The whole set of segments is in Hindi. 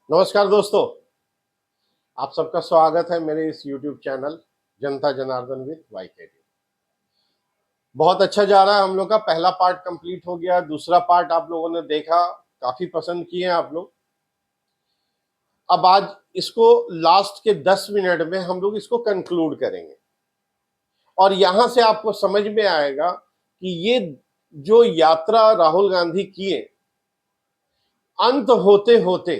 नमस्कार दोस्तों, आप सबका स्वागत है मेरे इस YouTube channel Janata Janardan with YKD। बहुत अच्छा जा रहा है। हम लोग का पहला पार्ट कंप्लीट हो गया, दूसरा पार्ट आप लोगों ने देखा, काफी पसंद किए आप लोग। अब आज इसको लास्ट के 10 मिनट में हम लोग इसको कंक्लूड करेंगे और यहां से आपको समझ में आएगा कि ये जो यात्रा राहुल गांधी किए, अंत होते होते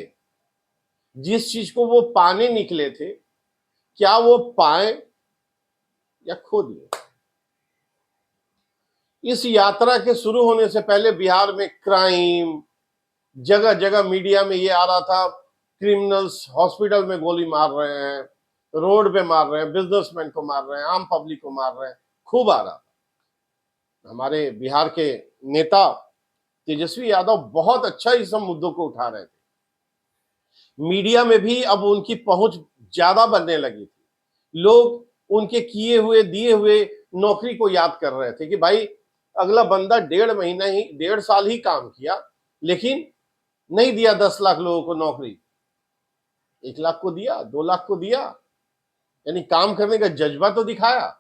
जिस चीज को वो पाने निकले थे, क्या वो पाए या खो दिए। इस यात्रा के शुरू होने से पहले बिहार में क्राइम, जगह जगह मीडिया में ये आ रहा था, क्रिमिनल्स हॉस्पिटल में गोली मार रहे हैं, रोड पे मार रहे हैं, बिजनेसमैन को मार रहे हैं, आम पब्लिक को मार रहे हैं, खूब आ रहा था। हमारे बिहार के नेता तेजस्वी यादव बहुत अच्छा इस सब मुद्दों को उठा रहे थे। मीडिया में भी अब उनकी पहुंच ज्यादा बनने लगी थी। लोग उनके किए हुए दिए हुए नौकरी को याद कर रहे थे कि भाई अगला बंदा 1.5 साल ही काम किया, लेकिन नहीं दिया 10 लाख लोगों को नौकरी, 1 लाख को दिया, 2 लाख को दिया, यानी काम करने का जज्बा तो दिखाया।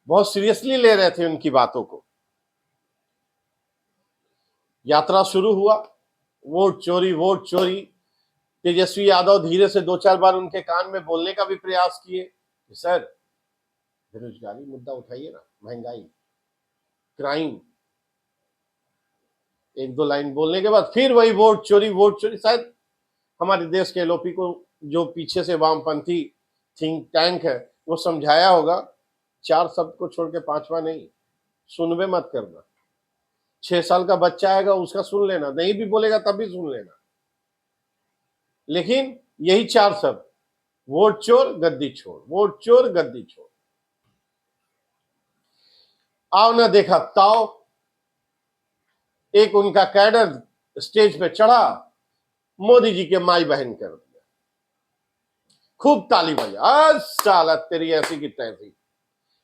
बहुत सीरियसली ले रहे थे उनकी बातों को। यात्रा शुरू हुआ, वोट चोरी वोट चोरी। तेजस्वी यादव धीरे से 2-4 बार उनके कान में बोलने का भी प्रयास किए, सर बेरोजगारी मुद्दा उठाइए ना, महंगाई, क्राइम। 1-2 लाइन बोलने के बाद फिर वही वोट चोरी। शायद हमारे देश के एलओपी को, जो पीछे से वामपंथी थिंक टैंक है, वो समझाया होगा, 4 शब्द को छोड़ के 5वां नहीं, सुनबे मत करना। 6 साल का बच्चा आएगा, उसका सुन लेना, नहीं भी बोलेगा तब भी सुन लेना, लेकिन यही 4 शब्द, वोट चोर गद्दी छोड़, वोट चोर गद्दी छोड़। आओ ना देखा ताओ, एक उनका कैडर स्टेज पे चढ़ा, मोदी जी के माई बहन कर दिया, खूब ताली बजा, साला तेरी ऐसी की तैसी,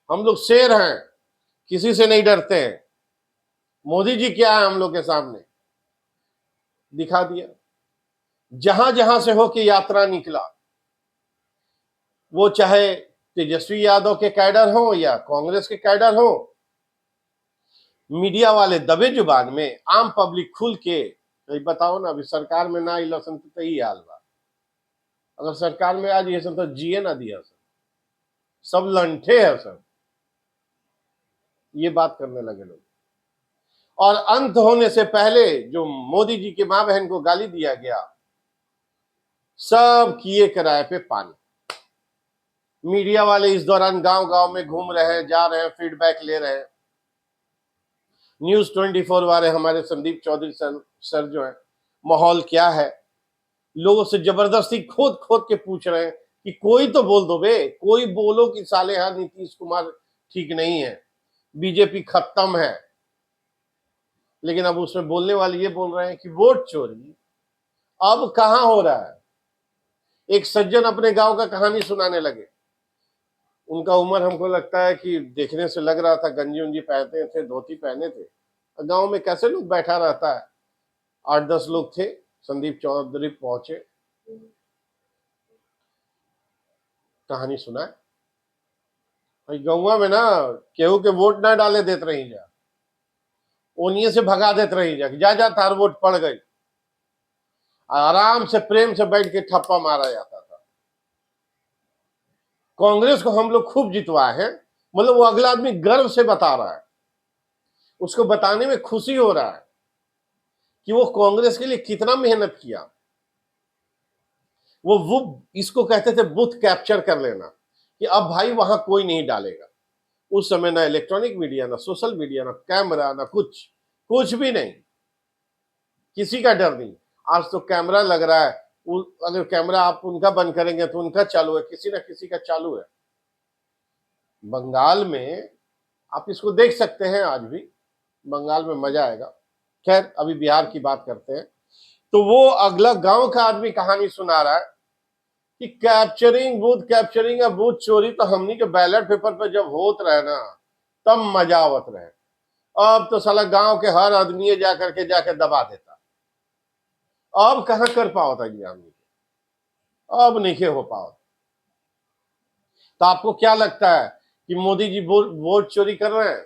हम लोग शेर हैं, किसी से नहीं डरते हैं, मोदी जी क्या है हम लोग के सामने, दिखा दिया। जहां जहां से हो के यात्रा निकला, वो चाहे तेजस्वी यादव के कैडर हो या कांग्रेस के कैडर हो, मीडिया वाले दबे जुबान में, आम पब्लिक खुल के बताओ ना। अभी सरकार में ना इलेक्शन तो ही हाल बा, अगर सरकार में आज ये सब तो जिए ना दिया, सब लंठे है सब, ये बात करने लगे लोग। और अंत होने से पहले जो मोदी जी के मां बहन को गाली दिया गया, सब किए किराए पे पानी। मीडिया वाले इस दौरान गांव गांव में घूम रहे हैं, जा रहे हैं, फीडबैक ले रहे हैं। न्यूज 24 वाले हमारे संदीप चौधरी सर जो है, माहौल क्या है, लोगों से जबरदस्ती खोद खोद के पूछ रहे हैं कि कोई तो बोल दो बे, कोई बोलो कि साले हाँ नीतीश कुमार ठीक नहीं है, बीजेपी खत्म है। लेकिन अब उसमें बोलने वाले ये बोल रहे हैं कि वोट चोरी अब कहां हो रहा है। एक सज्जन अपने गांव का कहानी सुनाने लगे। उनका उम्र हमको लगता है कि देखने से लग रहा था गंजी उंजी पहनते थे, धोती पहने थे। गांव में कैसे लोग बैठा रहता है, 8-10 लोग थे। संदीप चौधरी पहुंचे, कहानी सुनाए, भाई गौवा में ना केहू के वोट ना डाले देते रही जा, ओनिए से भगा देते रही जा, जा तार वोट पड़ गई। आराम से प्रेम से बैठ के ठप्पा मारा जाता था। कांग्रेस को हम लोग खूब जितवाए हैं, मतलब वो अगला आदमी गर्व से बता रहा है, उसको बताने में खुशी हो रहा है कि वो कांग्रेस के लिए कितना मेहनत किया। वो इसको कहते थे बूथ कैप्चर कर लेना, कि अब भाई वहां कोई नहीं डालेगा। उस समय ना इलेक्ट्रॉनिक मीडिया, ना सोशल मीडिया, ना कैमरा, ना कुछ, कुछ भी नहीं, किसी का डर नहीं। आज तो कैमरा लग रहा है, अगर कैमरा आप उनका बंद करेंगे तो उनका चालू है, किसी ना किसी का चालू है। बंगाल में आप इसको देख सकते हैं, आज भी बंगाल में मजा आएगा। खैर अभी बिहार की बात करते हैं। तो वो अगला गांव का आदमी कहानी सुना रहा है कि कैप्चरिंग बूथ चोरी तो हमनी के बैलेट पेपर पे जब होत रहे ना, तब मजा आवत रहे। अब तो साला गांव के हर आदमी जाकर के दबा देता, अब कहां कर पाओ था एग्जाम, अब नहीं हो पाओ। तो आपको क्या लगता है कि मोदी जी वोट चोरी कर रहे हैं?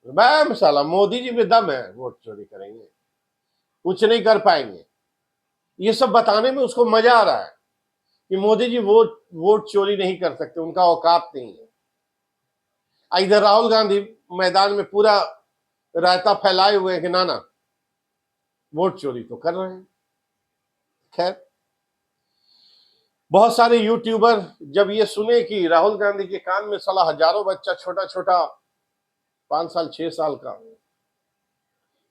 मैं साला मोदी जी में दम है, वोट चोरी करेंगे, कुछ नहीं कर पाएंगे। ये सब बताने में उसको मजा आ रहा है कि मोदी जी वोट वोट चोरी नहीं कर सकते, उनका औकात नहीं है। इधर राहुल गांधी मैदान में पूरा रायता फैलाए हुए हैं कि ना ना वोट चोरी तो कर रहे हैं। खैर, बहुत सारे यूट्यूबर जब ये सुने कि राहुल गांधी के कान में साला हजारों बच्चा छोटा छोटा 5 साल 6 साल का,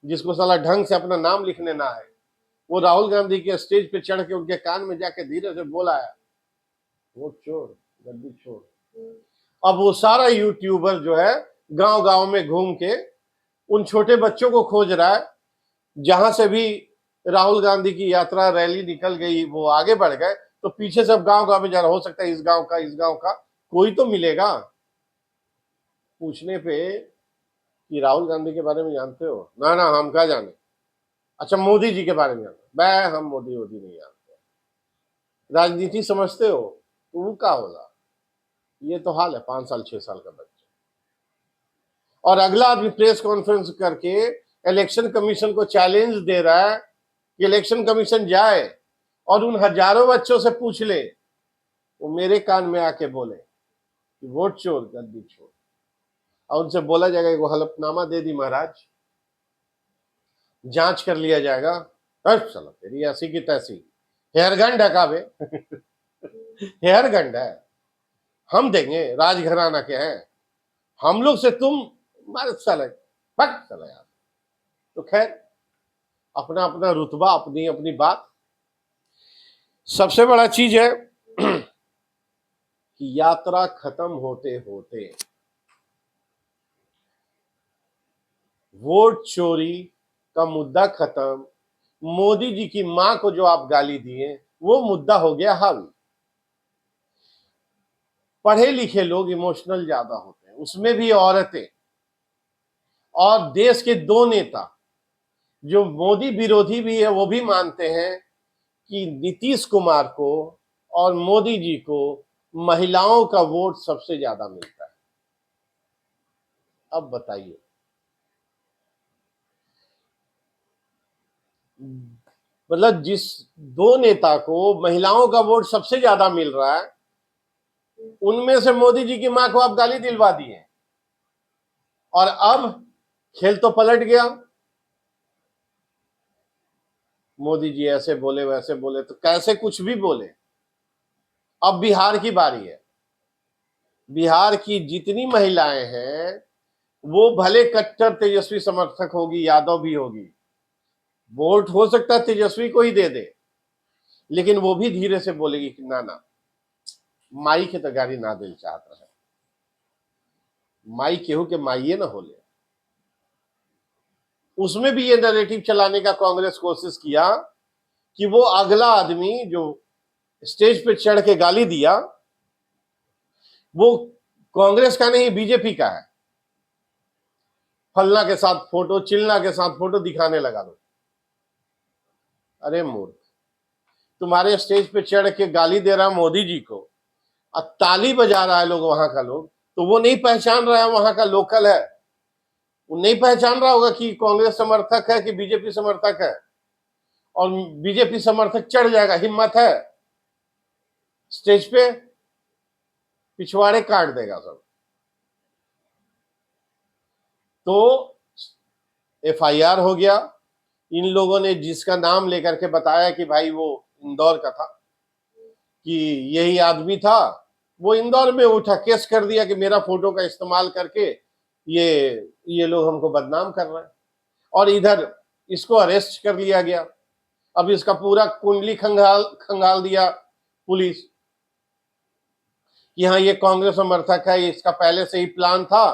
जिसको साला ढंग से अपना नाम लिखने ना आए, वो राहुल गांधी के स्टेज पे चढ़ के उनके कान में जाके धीरे से बोला है वोट चोर, गद्दी चोर। अब वो सारा यूट्यूबर जो है गांव गांव में घूम के उन छोटे बच्चों को खोज रहा है। जहां से भी राहुल गांधी की यात्रा रैली निकल गई, वो आगे बढ़ गए, तो पीछे सब गांव गांव में जा रहा, हो सकता है इस गांव का कोई तो मिलेगा पूछने पे कि राहुल गांधी के बारे में जानते हो? ना ना हम क्या जाने। अच्छा मोदी जी के बारे में जानते? मैं हम मोदी वोदी नहीं जानते। राजनीति समझते हो तो वो क्या होगा? ये तो हाल है 5 साल 6 साल का बच्चा। और अगला आदमी प्रेस कॉन्फ्रेंस करके इलेक्शन कमीशन को चैलेंज दे रहा है कि इलेक्शन कमीशन जाए और उन हजारों बच्चों से पूछ ले, वो मेरे कान में आके बोले कि वोट चोर गद्दी चोर, और उनसे बोला जाएगा वो हलफनामा दे दी महाराज, जांच कर लिया जाएगा। चलो तेरी ऐसी की तैसी हेयरगंड है काबे हेयरगंड है, हम देंगे, राजघराना के हैं हम लोग से तुम मारे साले, पक चला यार। तो खैर, अपना अपना रुतबा, अपनी अपनी बात। सबसे बड़ा चीज है कि यात्रा खत्म होते होते वोट चोरी का मुद्दा खत्म, मोदी जी की मां को जो आप गाली दिए वो मुद्दा हो गया हल। पढ़े लिखे लोग इमोशनल ज्यादा होते हैं, उसमें भी औरतें। और देश के 2 नेता जो मोदी विरोधी भी है वो भी मानते हैं कि नीतीश कुमार को और मोदी जी को महिलाओं का वोट सबसे ज्यादा मिलता है। अब बताइए, मतलब जिस 2 नेता को महिलाओं का वोट सबसे ज्यादा मिल रहा है, उनमें से मोदी जी की मां को आप गाली दिलवा दिए, और अब खेल तो पलट गया। मोदी जी ऐसे बोले वैसे बोले, तो कैसे कुछ भी बोले। अब बिहार की बारी है। बिहार की जितनी महिलाएं हैं वो भले कट्टर तेजस्वी समर्थक होगी, यादव भी होगी, वोट हो सकता है तेजस्वी को ही दे दे, लेकिन वो भी धीरे से बोलेगी कि ना ना माई के तो गाड़ी ना दिल चाहता है, माई केहू के माइये ना होले। उसमें भी ये नैरेटिव चलाने का कांग्रेस कोशिश किया कि वो अगला आदमी जो स्टेज पे चढ़ के गाली दिया वो कांग्रेस का नहीं बीजेपी का है। फलना के साथ फोटो, चिलना के साथ फोटो दिखाने लगा लो। अरे मूर्ख, तुम्हारे स्टेज पे चढ़ के गाली दे रहा मोदी जी को और ताली बजा रहा है लोग, वहां का लोग, तो वो नहीं पहचान रहा है वहां का लोकल है, वो नहीं पहचान रहा होगा कि कांग्रेस समर्थक है कि बीजेपी समर्थक है। और बीजेपी समर्थक चढ़ जाएगा, हिम्मत है, स्टेज पे पिछवाड़े काट देगा सब। तो एफआईआर हो गया। इन लोगों ने जिसका नाम लेकर के बताया कि भाई वो इंदौर का था, कि यही आदमी था, वो इंदौर में उठा केस कर दिया कि मेरा फोटो का इस्तेमाल करके ये ये लोग हमको बदनाम कर रहे हैं। और इधर इसको अरेस्ट कर लिया गया। अब इसका पूरा कुंडली खंगाल खंगाल दिया पुलिस कि हाँ ये कांग्रेस समर्थक है, इसका पहले से ही प्लान था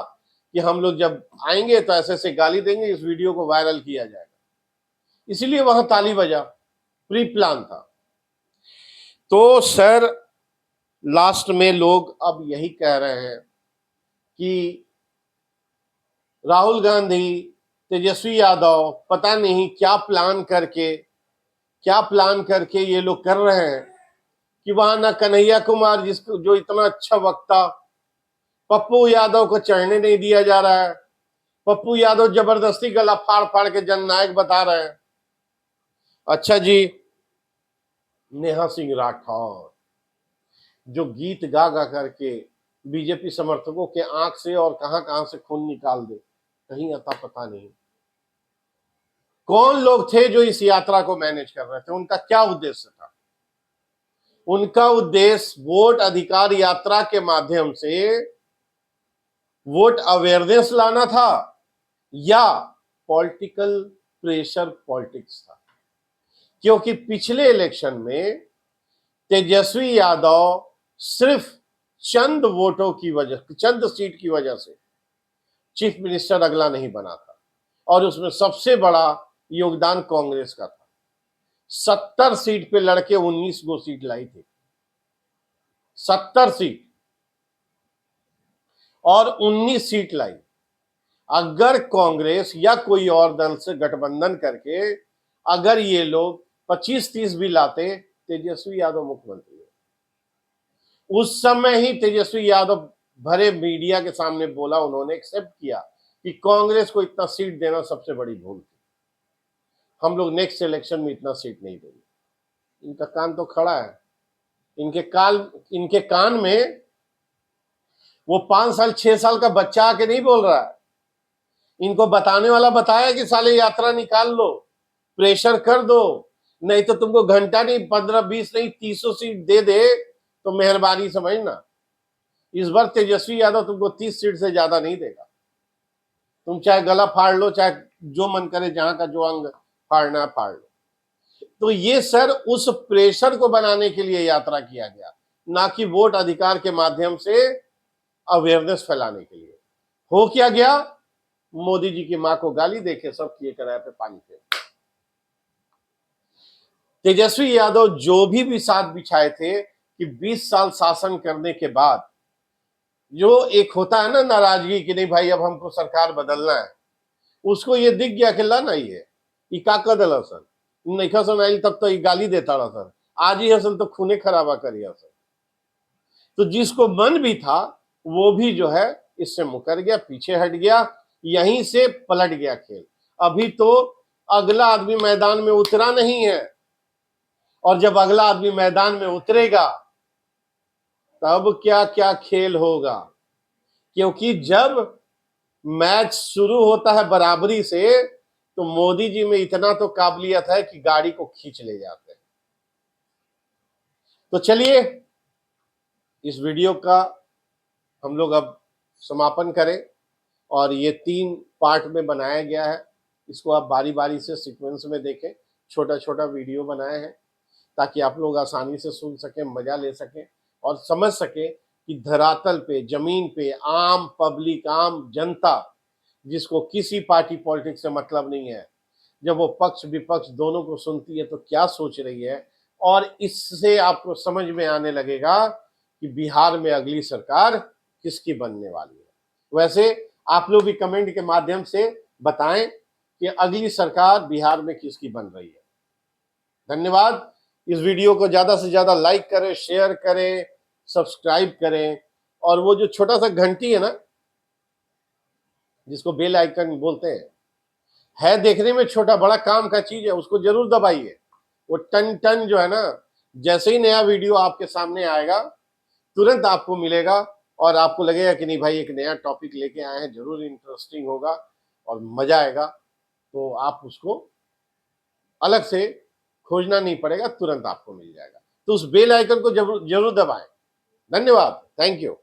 कि हम लोग जब आएंगे तो ऐसे ऐसे गाली देंगे, इस वीडियो को वायरल किया जाएगा, इसीलिए वहां ताली बजा, प्री प्लान था। तो सर, लास्ट में लोग अब यही कह रहे हैं कि राहुल गांधी, तेजस्वी यादव पता नहीं क्या प्लान करके क्या प्लान करके ये लोग कर रहे हैं कि वहां ना कन्हैया कुमार जिसको जो इतना अच्छा वक्ता, पप्पू यादव को चढ़ने नहीं दिया जा रहा है। पप्पू यादव जबरदस्ती गला फाड़ फाड़ के जननायक बता रहे हैं। अच्छा जी, नेहा सिंह राठौर जो गीत गा गा करके बीजेपी समर्थकों के आंख से और कहां कहां से खून निकाल दे, कहीं अता पता नहीं। कौन लोग थे जो इस यात्रा को मैनेज कर रहे थे, उनका क्या उद्देश्य था? उनका उद्देश्य वोट अधिकार यात्रा के माध्यम से वोट अवेयरनेस लाना था या पॉलिटिकल प्रेशर पॉलिटिक्स था? क्योंकि पिछले इलेक्शन में तेजस्वी यादव सिर्फ चंद वोटों की वजह, चंद सीट की वजह से चीफ मिनिस्टर अगला नहीं बना था, और उसमें सबसे बड़ा योगदान कांग्रेस का था। 70 सीट पे लड़के 19 गो सीट लाई थी, 70 सीट और 19 सीट लाई। अगर कांग्रेस या कोई और दल से गठबंधन करके अगर ये लोग 25-30 भी लाते, तेजस्वी यादव मुख्यमंत्री हो। उस समय ही तेजस्वी यादव भरे मीडिया के सामने बोला, उन्होंने एक्सेप्ट किया कि कांग्रेस को इतना सीट देना सबसे बड़ी भूल थी, हम लोग नेक्स्ट इलेक्शन में इतना सीट नहीं देंगे। इनका कान तो खड़ा है, इनके कान में वो 5 साल 6 साल का बच्चा आके नहीं बोल रहा है। इनको बताने वाला बताया कि साले यात्रा निकाल लो, प्रेशर कर दो, नहीं तो तुमको घंटा नहीं 15-20 नहीं 300 सीट दे दे तो मेहरबानी समझना। इस बार तेजस्वी यादव तुमको 30 सीट से ज्यादा नहीं देगा। तुम चाहे गला फाड़ लो, चाहे जो मन करे जहां का जो अंग फाड़ना फाड़ लो। तो ये सर उस प्रेशर को बनाने के लिए यात्रा किया गया, ना कि वोट अधिकार के माध्यम से अवेयरनेस फैलाने के लिए। हो क्या गया? मोदी जी की मां को गाली देके सब किए कराए पे पानी फेर। तेजस्वी यादव जो भी साथ बिछाए थे कि 20 साल शासन करने के बाद जो एक होता है ना नाराजगी कि नहीं भाई अब हमको सरकार बदलना है, उसको ये दिख गया कि ला नहीं है ये का कदल असल नहीं खसन आई, तब तो ये गाली देता रहा सर, आज ही असल तो खूने खराबा करिए सर। तो जिसको मन भी था वो भी जो है इससे मुकर गया, पीछे हट गया, यहीं से पलट गया खेल। अभी तो अगला आदमी मैदान में उतरा नहीं है, और जब अगला आदमी मैदान में उतरेगा तब क्या क्या खेल होगा। क्योंकि जब मैच शुरू होता है बराबरी से तो मोदी जी में इतना तो काबिलियत है कि गाड़ी को खींच ले जाते हैं। तो चलिए इस वीडियो का हम लोग अब समापन करें, और ये 3 पार्ट में बनाया गया है, इसको आप बारी बारी से सीक्वेंस में देखें। छोटा छोटा वीडियो बनाए हैं ताकि आप लोग आसानी से सुन सकें, मजा ले सकें और समझ सकें कि धरातल पे, जमीन पे आम पब्लिक, आम जनता जिसको किसी पार्टी पॉलिटिक्स से मतलब नहीं है, जब वो पक्ष विपक्ष दोनों को सुनती है तो क्या सोच रही है, और इससे आपको समझ में आने लगेगा कि बिहार में अगली सरकार किसकी बनने वाली है। वैसे आप लोग भी कमेंट के माध्यम से बताएं कि अगली सरकार बिहार में किसकी बन रही है। धन्यवाद। इस वीडियो को ज्यादा से ज्यादा लाइक करें, शेयर करें, सब्सक्राइब करें, और वो जो छोटा सा घंटी है ना जिसको बेल आइकन बोलते हैं, है देखने में छोटा, बड़ा काम का चीज है, उसको जरूर दबाइए। वो टन टन जो है ना, जैसे ही नया वीडियो आपके सामने आएगा तुरंत आपको मिलेगा और आपको लगेगा कि नहीं भाई एक नया टॉपिक लेके आए हैं, जरूर इंटरेस्टिंग होगा और मजा आएगा। तो आप उसको अलग से खोजना नहीं पड़ेगा, तुरंत आपको मिल जाएगा। तो उस बेल आइकन को जरूर जरूर दबाएं। धन्यवाद, थैंक यू।